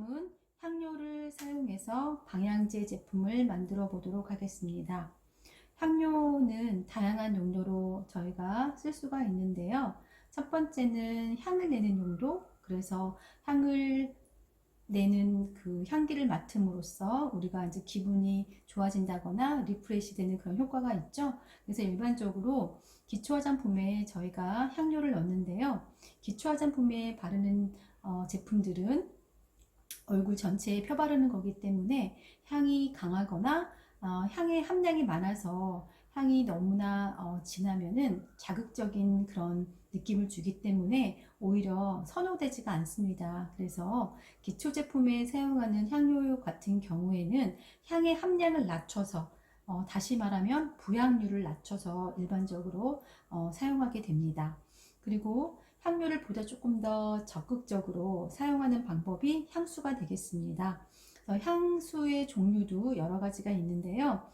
다음은 향료를 사용해서 방향제 제품을 만들어 보도록 하겠습니다. 향료는 다양한 용도로 저희가 쓸 수가 있는데요. 첫 번째는 향을 내는 용도, 그래서 향을 내는 그 향기를 맡음으로써 우리가 이제 기분이 좋아진다거나 리프레시 되는 그런 효과가 있죠. 그래서 일반적으로 기초 화장품에 저희가 향료를 넣는데요. 기초 화장품에 바르는 제품들은 얼굴 전체에 펴바르는 거기 때문에 향이 강하거나 향의 함량이 많아서 향이 너무나 진하면은 자극적인 그런 느낌을 주기 때문에 오히려 선호되지가 않습니다. 그래서 기초 제품에 사용하는 향료 같은 경우에는 향의 함량을 낮춰서 다시 말하면 부향률을 낮춰서 일반적으로 사용하게 됩니다. 그리고 향료를 보다 조금 더 적극적으로 사용하는 방법이 향수가 되겠습니다. 향수의 종류도 여러 가지가 있는데요.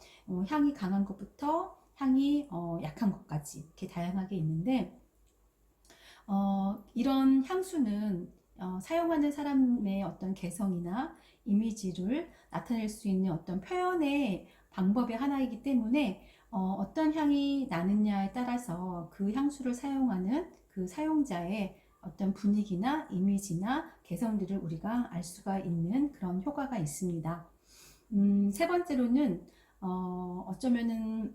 향이 강한 것부터 향이 약한 것까지 이렇게 다양하게 있는데 이런 향수는 사용하는 사람의 어떤 개성이나 이미지를 나타낼 수 있는 어떤 표현의 방법의 하나이기 때문에 어떤 향이 나느냐에 따라서 그 향수를 사용하는 그 사용자의 어떤 분위기나 이미지나 개성들을 우리가 알 수가 있는 그런 효과가 있습니다. 세 번째로는 어쩌면은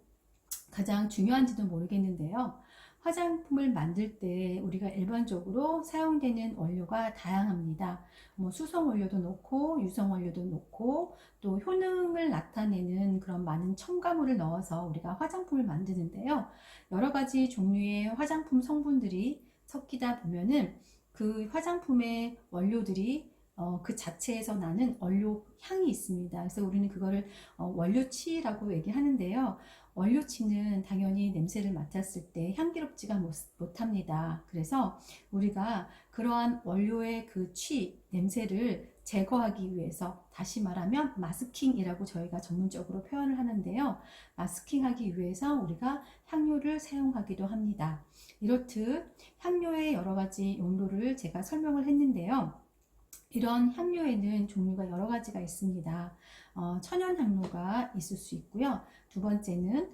가장 중요한지도 모르겠는데요. 화장품을 만들 때 우리가 일반적으로 사용되는 원료가 다양합니다. 뭐 수성 원료도 넣고 유성 원료도 넣고 또 효능을 나타내는 그런 많은 첨가물을 넣어서 우리가 화장품을 만드는데요. 여러 가지 종류의 화장품 성분들이 섞이다 보면은 그 화장품의 원료들이 그 자체에서 나는 원료 향이 있습니다. 그래서 우리는 그거를 원료치라고 얘기하는데요. 원료치는 당연히 냄새를 맡았을 때 향기롭지가 못합니다. 그래서 우리가 그러한 원료의 그 냄새를 제거하기 위해서, 다시 말하면 마스킹이라고 저희가 전문적으로 표현을 하는데요. 마스킹하기 위해서 우리가 향료를 사용하기도 합니다. 이렇듯 향료의 여러 가지 용도를 제가 설명을 했는데요. 이런 향료에는 종류가 여러 가지가 있습니다. 천연 향료가 있을 수 있고요. 두 번째는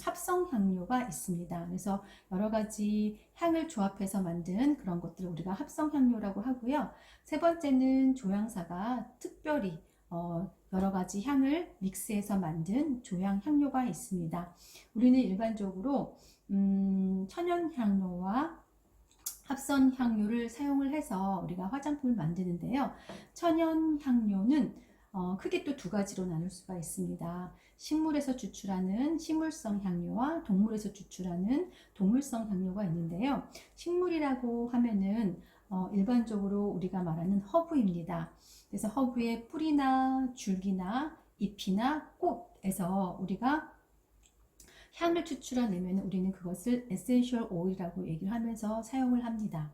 합성 향료가 있습니다. 그래서 여러 가지 향을 조합해서 만든 그런 것들을 우리가 합성 향료라고 하고요. 세 번째는 조향사가 특별히 여러 가지 향을 믹스해서 만든 조향 향료가 있습니다. 우리는 일반적으로 천연 향료와 합성 향료를 사용을 해서 우리가 화장품을 만드는데요. 천연 향료는 크게 또 두 가지로 나눌 수가 있습니다. 식물에서 추출하는 식물성 향료와 동물에서 추출하는 동물성 향료가 있는데요. 식물이라고 하면은 일반적으로 우리가 말하는 허브입니다. 그래서 허브의 뿌리나 줄기나 잎이나 꽃에서 우리가 향을 추출해내면 우리는 그것을 에센셜 오일이라고 얘기를 하면서 사용을 합니다.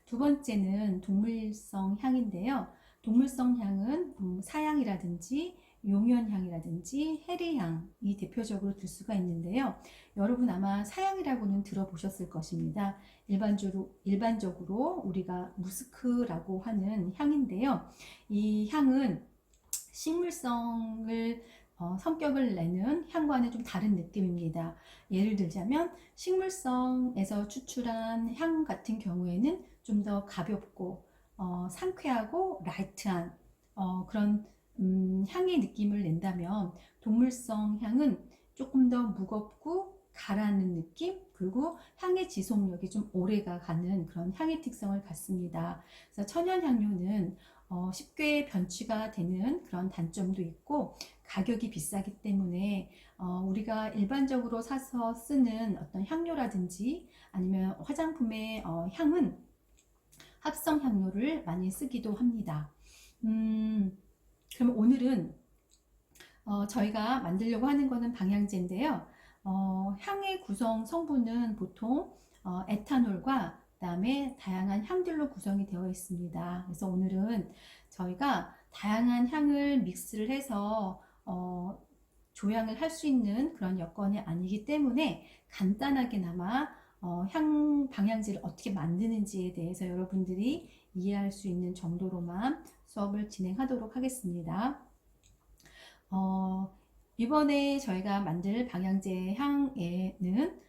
두 번째는 동물성 향인데요. 동물성 향은 사향이라든지 용연향이라든지 해리향이 대표적으로 들 수가 있는데요. 여러분 아마 사향이라고는 들어보셨을 것입니다. 일반적으로 우리가 무스크라고 하는 향인데요. 이 향은 식물성을 성격을 내는 향과는 좀 다른 느낌입니다. 예를 들자면 식물성에서 추출한 향 같은 경우에는 좀 더 가볍고 상쾌하고 라이트한 그런 향의 느낌을 낸다면, 동물성 향은 조금 더 무겁고 가라앉는 느낌, 그리고 향의 지속력이 좀 오래가 가는 그런 향의 특성을 갖습니다. 그래서 천연 향료는 쉽게 변취가 되는 그런 단점도 있고 가격이 비싸기 때문에 우리가 일반적으로 사서 쓰는 어떤 향료라든지 아니면 화장품의 향은 합성 향료를 많이 쓰기도 합니다. 그럼 오늘은 저희가 만들려고 하는 거는 방향제인데요. 향의 구성 성분은 보통 에탄올과 그다음에 다양한 향들로 구성이 되어 있습니다. 그래서 오늘은 저희가 다양한 향을 믹스를 해서 조향을 할 수 있는 그런 여건이 아니기 때문에 간단하게나마 향 방향제를 어떻게 만드는지에 대해서 여러분들이 이해할 수 있는 정도로만 수업을 진행하도록 하겠습니다. 이번에 저희가 만들 방향제 향에는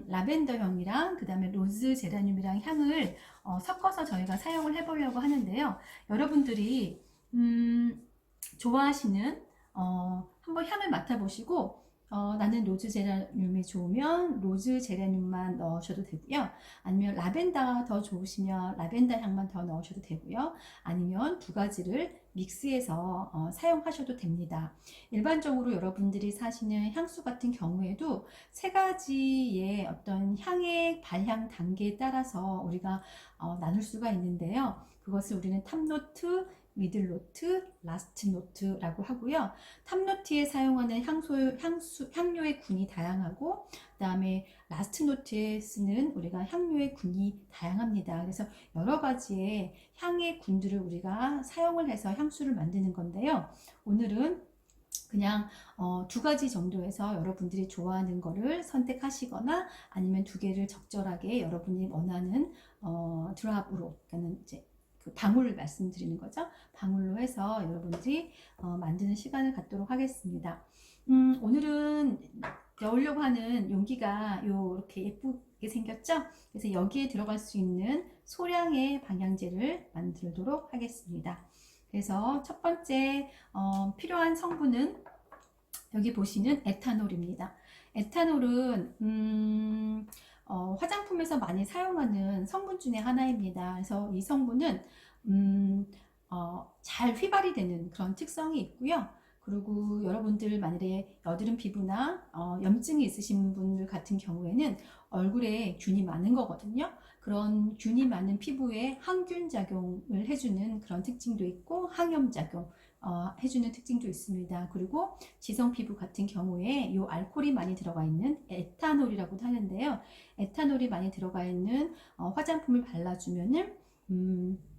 라벤더 향이랑 그 다음에 로즈 제라늄이랑 향을 섞어서 저희가 사용을 해보려고 하는데요. 여러분들이 좋아하시는 한번 향을 맡아보시고 나는 로즈 제라늄이 좋으면 로즈 제라늄만 넣으셔도 되고요. 아니면 라벤더가 더 좋으시면 라벤더 향만 더 넣으셔도 되고요. 아니면 두 가지를 믹스해서 사용하셔도 됩니다. 일반적으로 여러분들이 사시는 향수 같은 경우에도 세 가지의 어떤 향의 발향 단계에 따라서 우리가 나눌 수가 있는데요. 그것을 우리는 탑노트, 미들노트, 라스트노트라고 하고요. 탑노트에 사용하는 향료의 군이 다양하고, 그 다음에 라스트노트에 쓰는 우리가 향료의 군이 다양합니다. 그래서 여러 가지의 향의 군들을 우리가 사용을 해서 향수를 만드는 건데요. 오늘은 그냥 두 가지 정도에서 여러분들이 좋아하는 거를 선택하시거나 아니면 두 개를 적절하게 여러분이 원하는 드랍으로, 그러니까 이제 그 방울을 말씀드리는 거죠. 방울로 해서 여러분들이 만드는 시간을 갖도록 하겠습니다. 오늘은 넣으려고 하는 용기가 이렇게 예쁘게 생겼죠? 그래서 여기에 들어갈 수 있는 소량의 방향제를 만들도록 하겠습니다. 그래서 첫 번째 필요한 성분은 여기 보시는 에탄올입니다. 에탄올은 화장품에서 많이 사용하는 성분 중에 하나입니다. 그래서 이 성분은 잘 휘발이 되는 그런 특성이 있고요. 그리고 여러분들 만일에 여드름 피부나 염증이 있으신 분들 같은 경우에는 얼굴에 균이 많은 거거든요. 그런 균이 많은 피부에 항균 작용을 해주는 그런 특징도 있고 항염 작용 해주는 특징도 있습니다. 그리고 지성 피부 같은 경우에 이 알코올이 많이 들어가 있는 에탄올이라고도 하는데요. 에탄올이 많이 들어가 있는 화장품을 발라주면은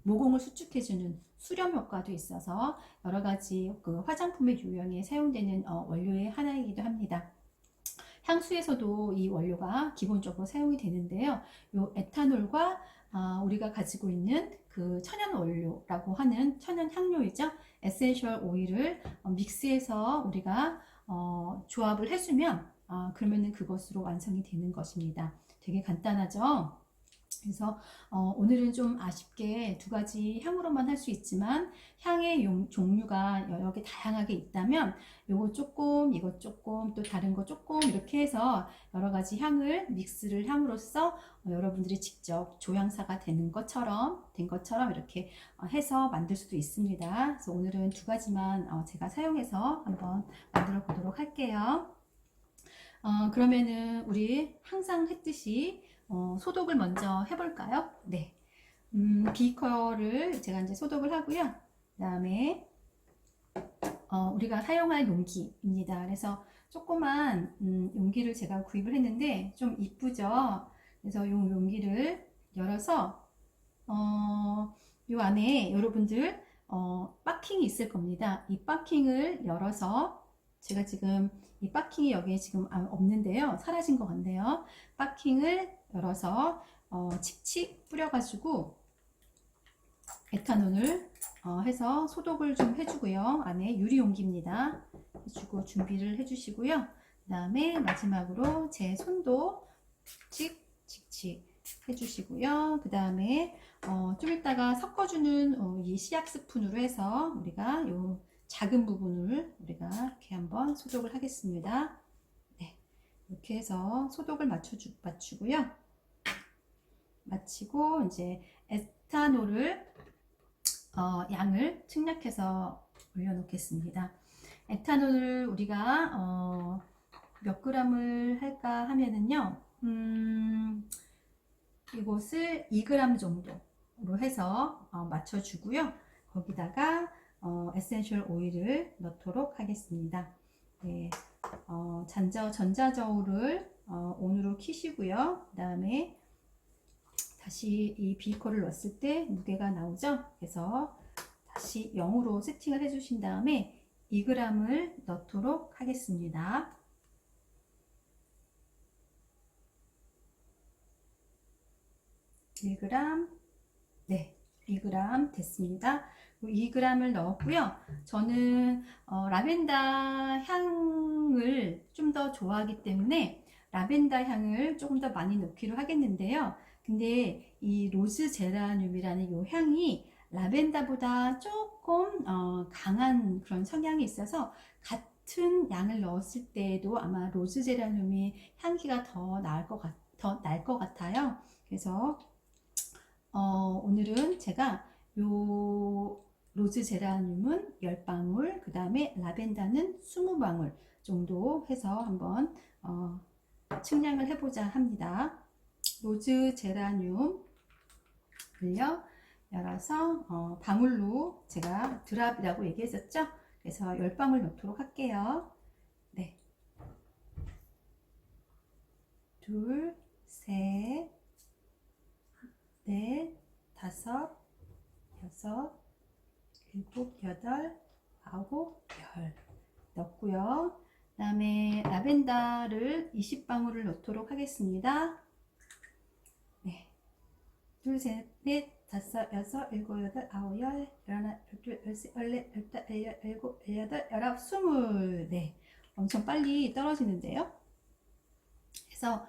모공을 수축해주는 수렴 효과도 있어서 여러 가지 그 화장품의 유형에 사용되는 원료의 하나이기도 합니다. 향수에서도 이 원료가 기본적으로 사용이 되는데요. 이 에탄올과 우리가 가지고 있는 그 천연 원료라고 하는 천연 향료이죠. 에센셜 오일을 믹스해서 우리가 조합을 해주면 그러면은 그것으로 완성이 되는 것입니다. 되게 간단하죠? 그래서 오늘은 좀 아쉽게 두 가지 향으로만 할 수 있지만 향의 종류가 여러 개 다양하게 있다면 요거 조금 이것 조금 또 다른 거 조금 이렇게 해서 여러 가지 향을 믹스를 함으로써 여러분들이 직접 조향사가 된 것처럼 이렇게 해서 만들 수도 있습니다. 그래서 오늘은 두 가지만 제가 사용해서 한번 만들어 보도록 할게요. 그러면은 우리 항상 했듯이 소독을 먼저 해볼까요? 네. 비커를 제가 이제 소독을 하고요. 그 다음에 우리가 사용할 용기입니다. 그래서 조그만 용기를 제가 구입을 했는데 좀 이쁘죠? 그래서 이 용기를 열어서 이 안에 여러분들 박킹이 있을 겁니다. 이 박킹을 열어서 제가 지금 이 박킹이 여기에 지금 없는데요. 사라진 것 같네요. 박킹을 열어서 칙칙 뿌려가지고 에탄올을 해서 소독을 좀 해주고요. 안에 유리 용기입니다. 해주고 준비를 해주시고요. 그 다음에 마지막으로 제 손도 칙칙칙 해주시고요. 그 다음에 좀 이따가 섞어주는 이 시약 스푼으로 해서 우리가 요 작은 부분을 우리가 이렇게 한번 소독을 하겠습니다. 네, 이렇게 해서 소독을 맞추고요. 마치고 이제 에탄올을 양을 측량해서 올려놓겠습니다. 에탄올을 우리가 몇 그램을 할까 하면은요, 이것을 2g 정도로 해서 맞춰주고요. 거기다가 에센셜 오일을 넣도록 하겠습니다. 네, 전자저울을 온으로 켜시고요. 그 다음에 다시 이 비커를 넣었을 때 무게가 나오죠. 그래서 다시 0으로 세팅을 해주신 다음에 2g을 넣도록 하겠습니다. 1g, 네, 2g 됐습니다. 2g을 넣었고요. 저는 라벤더 향을 좀 더 좋아하기 때문에 라벤더 향을 조금 더 많이 넣기로 하겠는데요. 근데 이 로즈 제라늄이라는 이 향이 라벤더보다 조금 강한 그런 성향이 있어서 같은 양을 넣었을 때에도 아마 로즈 제라늄이 향기가 더 날 것 같아요. 그래서 오늘은 제가 요 로즈 제라늄은 10방울, 그 다음에 라벤더는 20방울 정도 해서 한번 측량을 해보자 합니다. 로즈 제라늄을요 열어서 방울로 제가 드랍이라고 얘기했었죠. 그래서 10방울 넣도록 할게요. 네, 둘, 셋, 넷, 다섯, 여섯, 일곱, 여덟, 아홉, 열 넣고요. 그 다음에 라벤더를 20방울을 넣도록 하겠습니다. 네, 둘, 셋, 넷, 다섯, 여섯, 일곱, 여덟, 아홉, 열, 열하나, 열둘, 열셋, 열넷, 열다, 열일곱, 열여덟, 열아홉, 20. 네, 엄청 빨리 떨어지는데요. 그래서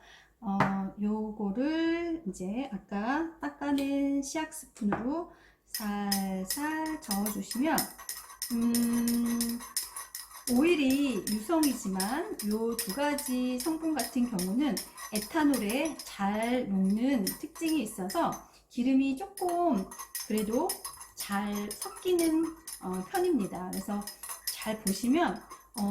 요거를 이제 아까 닦아낸 시약 스푼으로 살살 저어주시면 오일이 유성이지만 요 두 가지 성분 같은 경우는 에탄올에 잘 녹는 특징이 있어서 기름이 조금 그래도 잘 섞이는 편입니다. 그래서 잘 보시면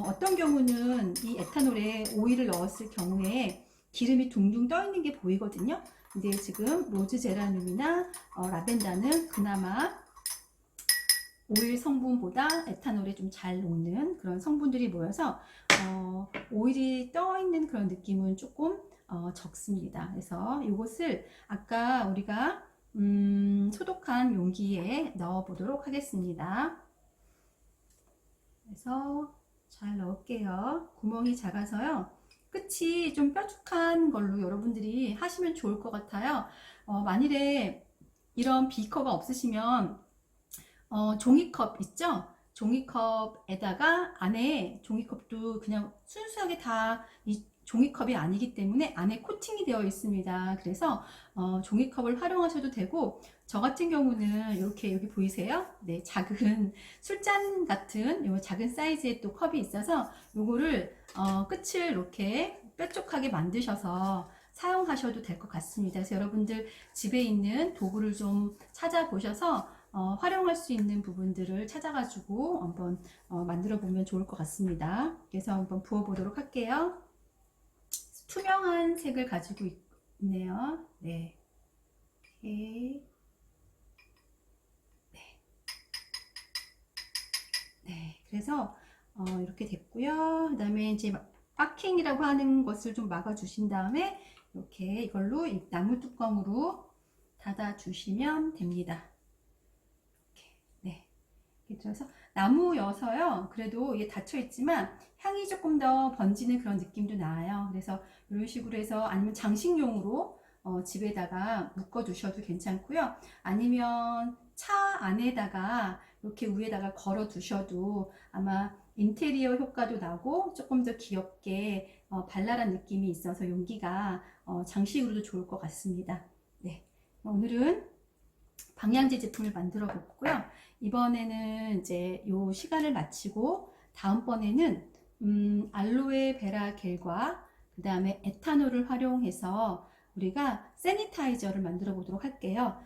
어떤 경우는 이 에탄올에 오일을 넣었을 경우에 기름이 둥둥 떠 있는 게 보이거든요. 근데 지금 로즈 제라늄이나 라벤더는 그나마 오일 성분보다 에탄올에 좀 잘 녹는 그런 성분들이 모여서 오일이 떠 있는 그런 느낌은 조금 적습니다. 그래서 이것을 아까 우리가 소독한 용기에 넣어 보도록 하겠습니다. 그래서 잘 넣을게요. 구멍이 작아서요. 끝이 좀 뾰족한 걸로 여러분들이 하시면 좋을 것 같아요. 만일에 이런 비커가 없으시면 종이컵 있죠? 종이컵에다가 안에 종이컵도 그냥 순수하게 다 이 종이컵이 아니기 때문에 안에 코팅이 되어 있습니다. 그래서 종이컵을 활용하셔도 되고 저 같은 경우는 이렇게 여기 보이세요? 네, 작은 술잔 같은 요 작은 사이즈의 또 컵이 있어서 요거를 끝을 이렇게 뾰족하게 만드셔서 사용하셔도 될 것 같습니다. 그래서 여러분들 집에 있는 도구를 좀 찾아보셔서 활용할 수 있는 부분들을 찾아가지고 한번 만들어 보면 좋을 것 같습니다. 그래서 한번 부어 보도록 할게요. 투명한 색을 가지고 있네요. 네. 오케이. 네. 네. 그래서 이렇게 됐고요. 그 다음에 이제 파킹이라고 하는 것을 좀 막아 주신 다음에 이렇게 이걸로 이 나무 뚜껑으로 닫아 주시면 됩니다. 네. 이렇게 들어서 나무여서요. 그래도 이게 닫혀 있지만 향이 조금 더 번지는 그런 느낌도 나요. 그래서 이런 식으로 해서 아니면 장식용으로 집에다가 묶어 두셔도 괜찮고요. 아니면 차 안에다가 이렇게 위에다가 걸어 두셔도 아마 인테리어 효과도 나고 조금 더 귀엽게 발랄한 느낌이 있어서 용기가 장식으로도 좋을 것 같습니다. 네. 오늘은 방향제 제품을 만들어 봤고요. 이번에는 이제 요 시간을 마치고 다음번에는 알로에 베라 겔과 그 다음에 에탄올을 활용해서 우리가 세니타이저를 만들어 보도록 할게요.